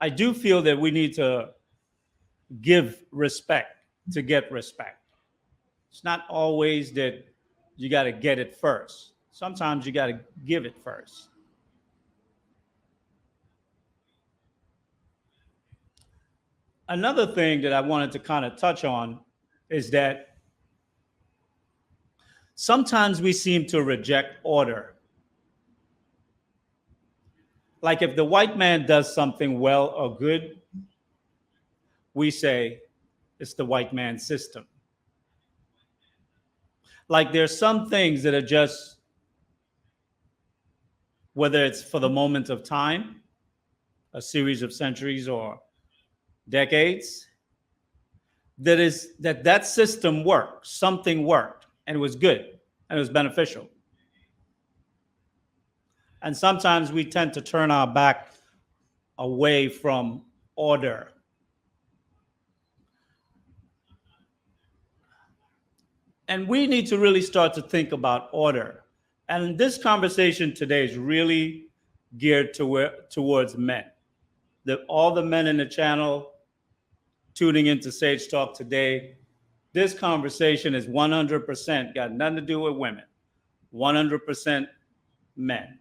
I do feel that we need to give respect to get respect. It's not always that you got to get it first. Sometimes you got to give it first. Another thing that I wanted to kind of touch on is that sometimes we seem to reject order. Like if the white man does something well or good, we say it's the white man's system. Like there's some things that are just, whether it's for the moment of time, a series of centuries or decades, that system worked, something worked, and it was good, and it was beneficial. And sometimes we tend to turn our back away from order. And we need to really start to think about order. And this conversation today is really geared towards men. All the men in the channel tuning into Sage Talk today, this conversation is 100% got nothing to do with women, 100% men.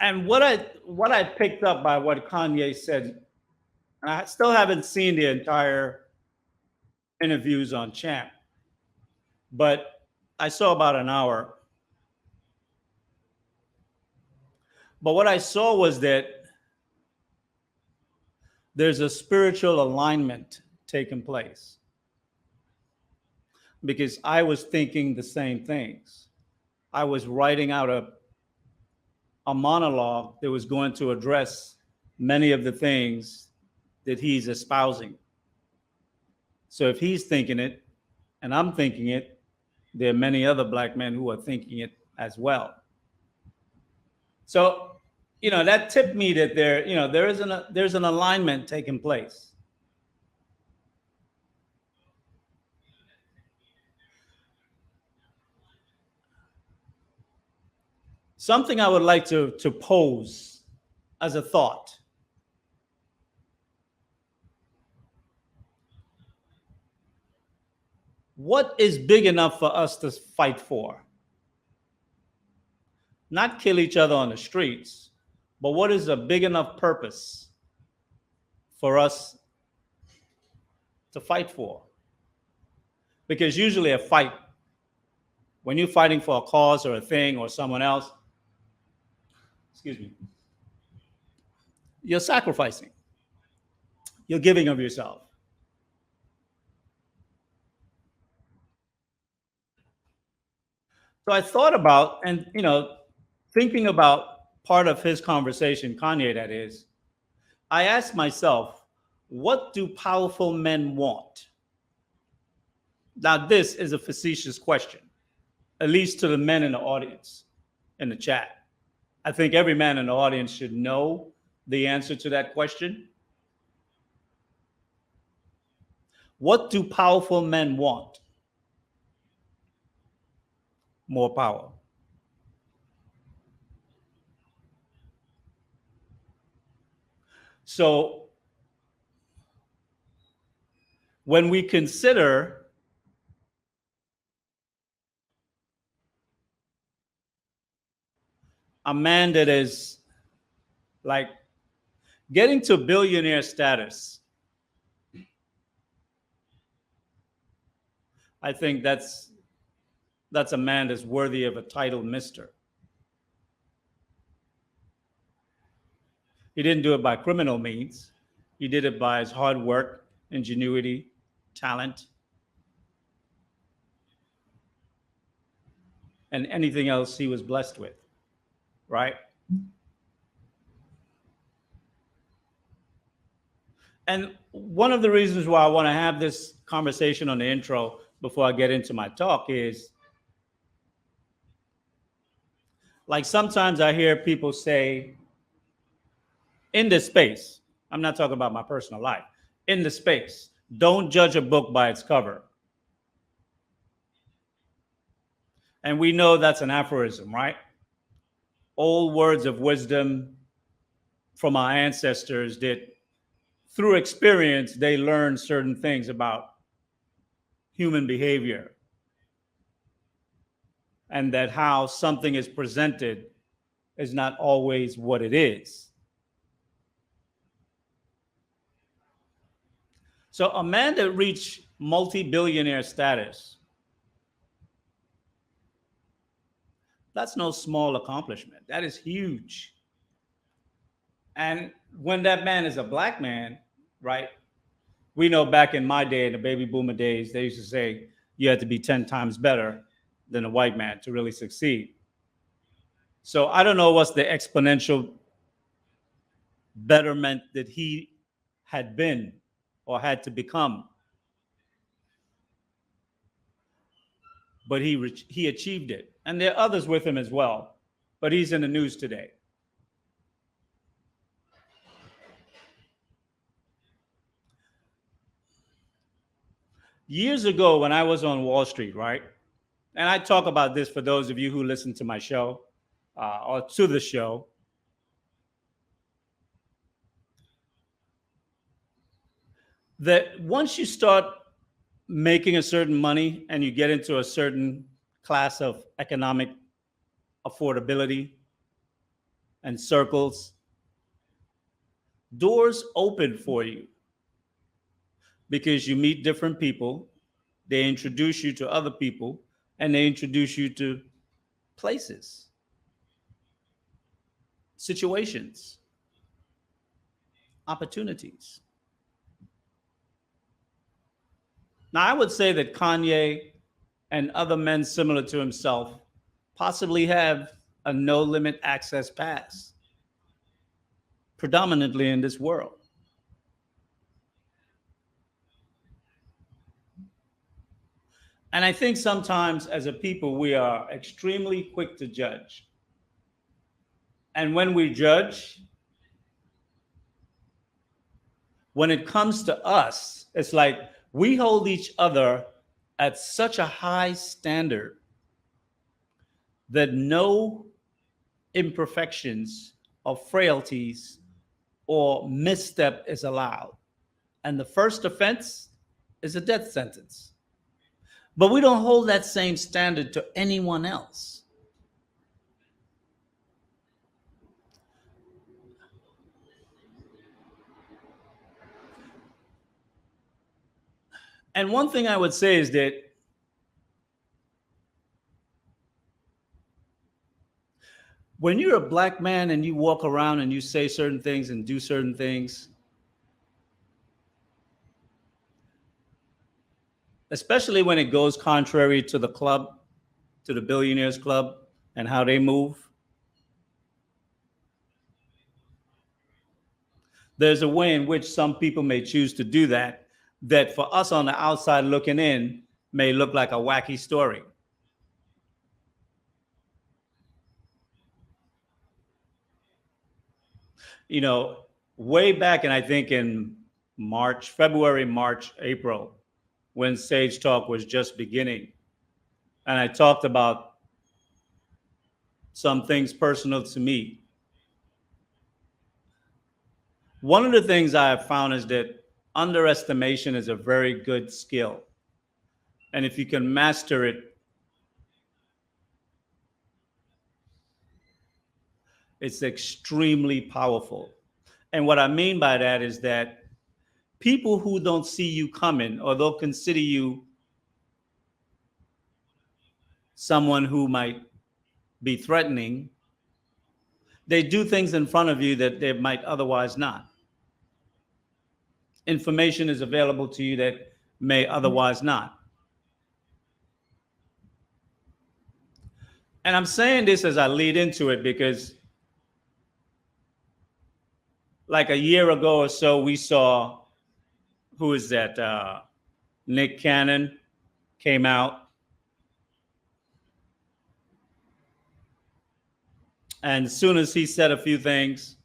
And what I picked up by what Kanye said, and I still haven't seen the entire interviews on Champ, but I saw about an hour. But what I saw was that there's a spiritual alignment taking place. Because I was thinking the same things. I was writing out a monologue that was going to address many of the things that he's espousing. So if he's thinking it and I'm thinking it, there are many other black men who are thinking it as well. So, that tipped me that there's an alignment taking place. Something I would like to pose as a thought. What is big enough for us to fight for? Not kill each other on the streets, but what is a big enough purpose for us to fight for? Because usually a fight, when you're fighting for a cause or a thing or someone else, you're sacrificing. You're giving of yourself. So I thought about, and thinking about part of his conversation, Kanye, that is, I asked myself, what do powerful men want? Now, this is a facetious question, at least to the men in the audience, in the chat. I think every man in the audience should know the answer to that question. What do powerful men want? More power. So when we consider a man that is like getting to billionaire status, I think that's a man that's worthy of a title, Mister. He didn't do it by criminal means. He did it by his hard work, ingenuity, talent, and anything else he was blessed with, right? And one of the reasons why I want to have this conversation on the intro before I get into my talk is, like, sometimes I hear people say in this space, I'm not talking about my personal life, in the space, don't judge a book by its cover. And we know that's an aphorism, right? old words of wisdom from our ancestors that through experience they learned certain things about human behavior and that how something is presented is not always what it is. So a man that reached multi-billionaire status, that's no small accomplishment. That is huge. And when that man is a black man, right? We know back in my day, in the baby boomer days, they used to say you had to be 10 times better than a white man to really succeed. So I don't know what's the exponential betterment that he had been or had to become, but he achieved it. And there are others with him as well, but he's in the news today. Years ago, when I was on Wall Street, right? And I talk about this for those of you who listen to my show or to the show. That once you start making a certain money and you get into a certain class of economic affordability and circles, doors open for you because you meet different people, they introduce you to other people, and they introduce you to places, situations, opportunities. Now, I would say that Kanye and other men similar to himself possibly have a no limit access pass, predominantly in this world. And I think sometimes as a people, we are extremely quick to judge. And when we judge, when it comes to us, it's like we hold each other at such a high standard that no imperfections or frailties or misstep is allowed. And the first offense is a death sentence. But we don't hold that same standard to anyone else. And one thing I would say is that when you're a black man and you walk around and you say certain things and do certain things, especially when it goes contrary to the club, to the billionaires club and how they move, there's a way in which some people may choose to do that, that for us on the outside looking in may look like a wacky story. You know, way back, and I think in March, February, March, April, when Sage Talk was just beginning, and I talked about some things personal to me. One of the things I have found is that underestimation is a very good skill. And if you can master it, it's extremely powerful. And what I mean by that is that people who don't see you coming or they'll consider you someone who might be threatening, they do things in front of you that they might otherwise not. Information is available to you that may otherwise not. And I'm saying this as I lead into it because, like a year ago or so, we saw who is that? Nick Cannon came out, and as soon as he said a few things,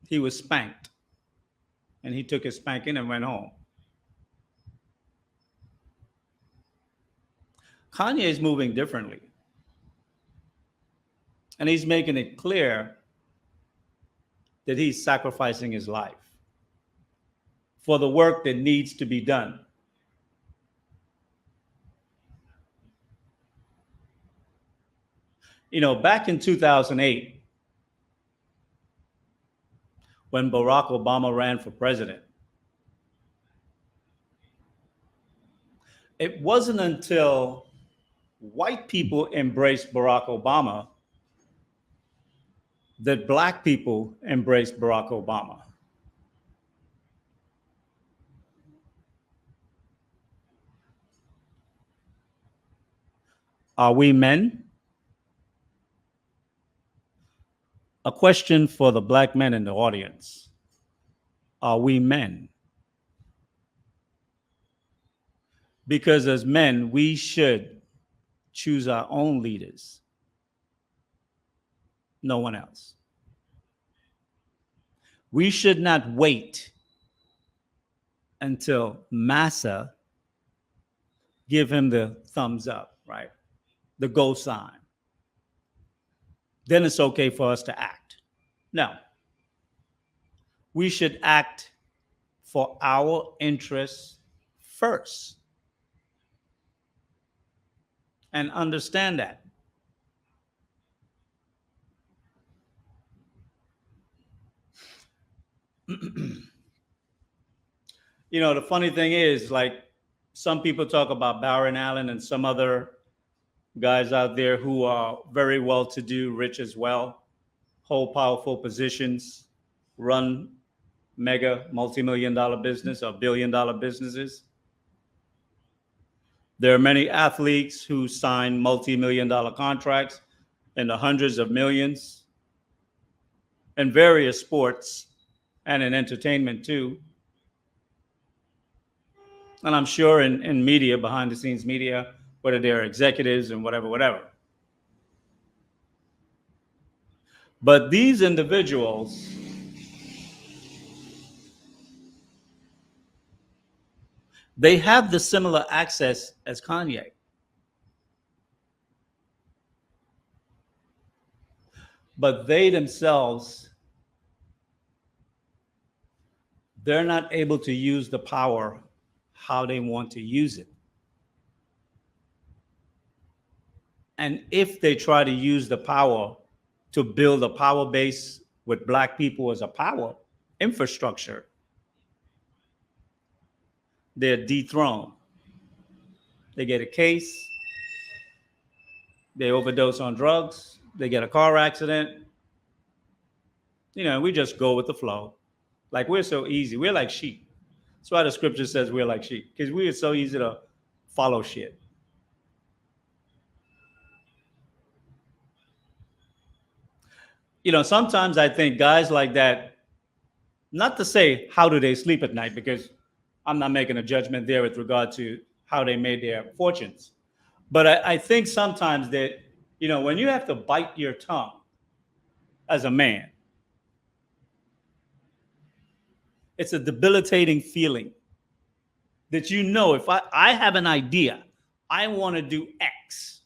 he was spanked, and he took his spanking and went home. Kanye is moving differently. And he's making it clear that he's sacrificing his life for the work that needs to be done. Back in 2008, when Barack Obama ran for president, it wasn't until white people embraced Barack Obama that black people embraced Barack Obama. Are we men? A question for the black men in the audience. Are we men? Because as men, we should choose our own leaders, no one else. We should not wait until Massa give him the thumbs up, right? The go sign. Then it's okay for us to act. No. We should act for our interests first. And understand that. The funny thing is, like, some people talk about Byron Allen and some other guys out there who are very well to do, rich as well, hold powerful positions, run mega multi-million dollar business or billion-dollar businesses. There are many athletes who sign multi-million dollar contracts in the hundreds of millions in various sports and in entertainment too. And I'm sure in media, behind the scenes media, whether they're executives and whatever. But these individuals, they have the similar access as Kanye. But they themselves, they're not able to use the power how they want to use it. And if they try to use the power to build a power base with black people as a power infrastructure, they're dethroned. They get a case, they overdose on drugs, they get a car accident. We just go with the flow. Like, we're so easy. We're like sheep. That's why the scripture says we're like sheep, because we are so easy to follow shit. Sometimes I think guys like that, not to say how do they sleep at night, because I'm not making a judgment there with regard to how they made their fortunes. But I think sometimes that, when you have to bite your tongue as a man, it's a debilitating feeling that, if I have an idea, I want to do X.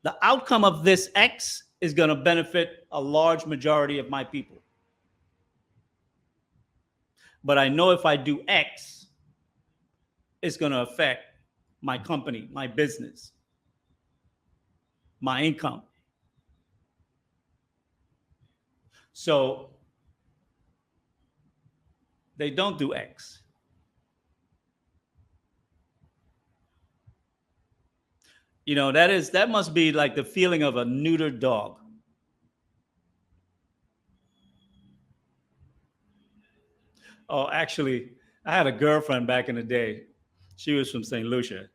The outcome of this X is going to benefit a large majority of my people. But I know if I do X, it's going to affect my company, my business, my income. So they don't do X. That must be like the feeling of a neutered dog. Oh, actually, I had a girlfriend back in the day. She was from St. Lucia.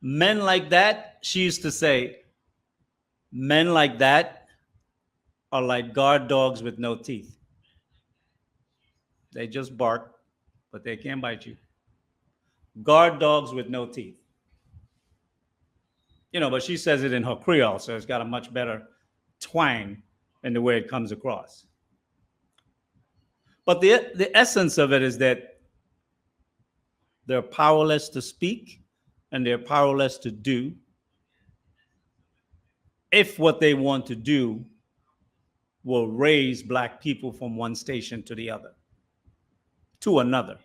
Men like that, she used to say, men like that are like guard dogs with no teeth. They just bark, but they can't bite you. Guard dogs with no teeth. But she says it in her Creole, so it's got a much better twang in the way it comes across. But the essence of it is that they're powerless to speak and they're powerless to do if what they want to do will raise black people from one station to the other, to another.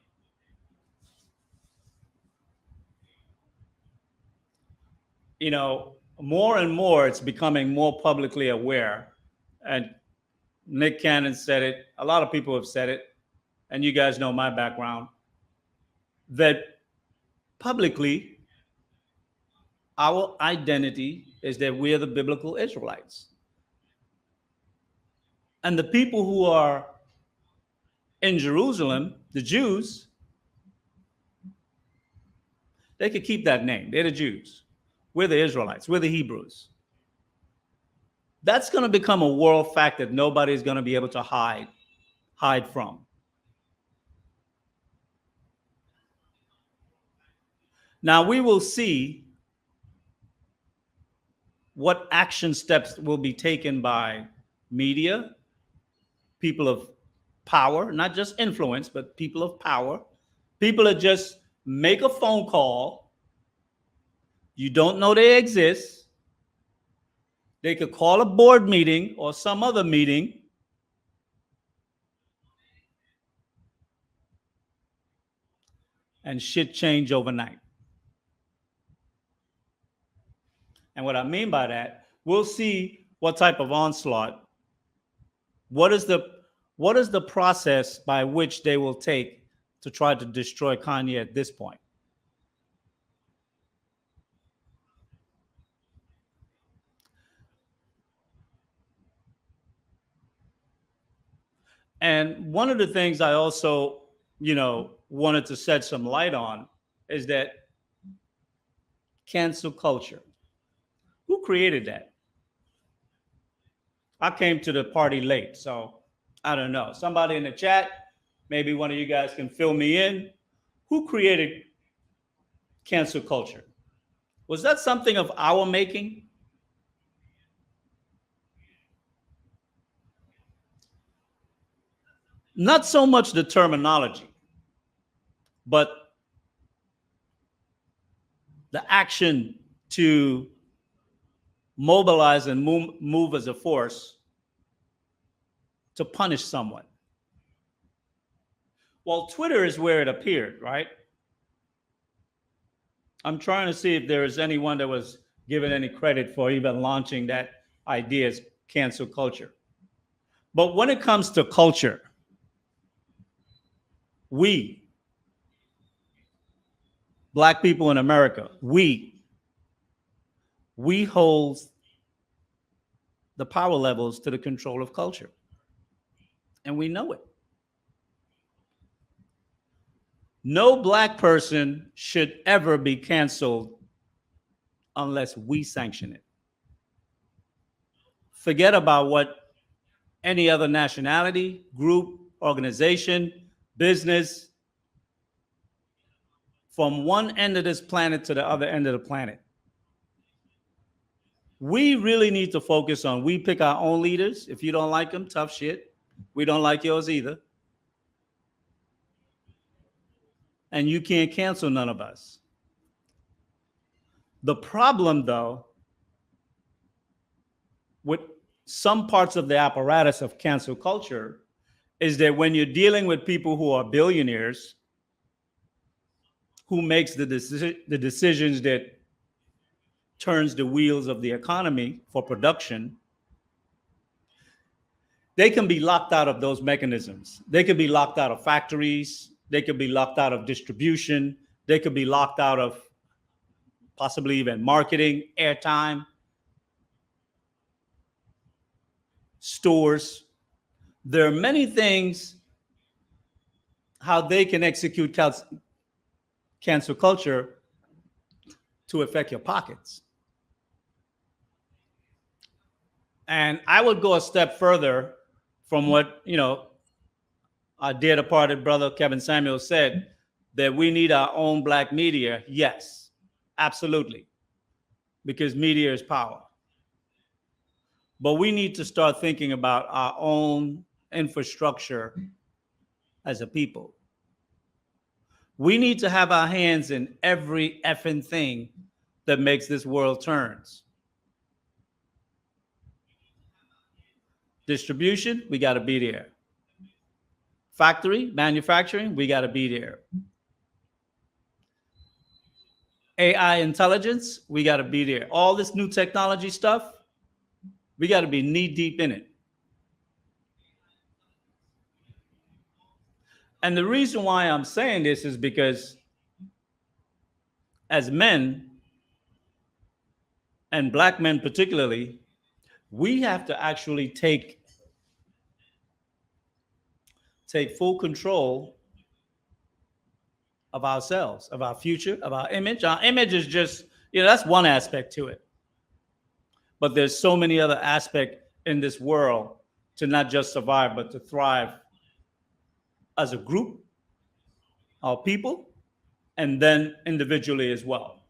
More and more it's becoming more publicly aware. And Nick Cannon said it, a lot of people have said it, and you guys know my background, that publicly our identity is that we are the biblical Israelites. And the people who are in Jerusalem, the Jews, they could keep that name. They're the Jews. We're the Israelites. We're the Hebrews. That's going to become a world fact that nobody's going to be able to hide from. Now we will see what action steps will be taken by media, people of power, not just influence, but people of power. People that just make a phone call. You don't know they exist. They could call a board meeting or some other meeting and shit change overnight. And what I mean by that, we'll see what type of onslaught, what is the process by which they will take to try to destroy Kanye at this point. And one of the things I also, wanted to shed some light on is that cancel culture. Who created that? I came to the party late, so I don't know. Somebody in the chat, maybe one of you guys can fill me in. Who created cancel culture? Was that something of our making? Not so much the terminology, but the action to mobilize and move as a force to punish someone. Well, Twitter is where it appeared, right? I'm trying to see if there is anyone that was given any credit for even launching that idea as cancel culture. But when it comes to culture, we, black people in America, we hold the power levels to the control of culture. And we know it. No black person should ever be canceled unless we sanction it. Forget about what any other nationality, group, organization, business, from one end of this planet to the other end of the planet. We really need to focus on, we pick our own leaders. If you don't like them, tough shit. We don't like yours either. And you can't cancel none of us. The problem, though, with some parts of the apparatus of cancel culture is that when you're dealing with people who are billionaires, who makes the decisions that turns the wheels of the economy for production, they can be locked out of those mechanisms. They could be locked out of factories. They could be locked out of distribution. They could be locked out of possibly even marketing, airtime, stores. There are many things how they can execute cancel culture to affect your pockets. And I would go a step further from what, our dear departed brother Kevin Samuel said, that we need our own black media. Yes, absolutely, because media is power. But we need to start thinking about our own infrastructure as a people. We need to have our hands in every effing thing that makes this world turns. Distribution, we got to be there. Factory, manufacturing, we got to be there. AI intelligence, we got to be there. All this new technology stuff, we got to be knee deep in it. And the reason why I'm saying this is because as men, and black men particularly, we have to actually take full control of ourselves, of our future, of our image. Our image is just, that's one aspect to it. But there's so many other aspects in this world to not just survive, but to thrive as a group, our people, and then individually as well.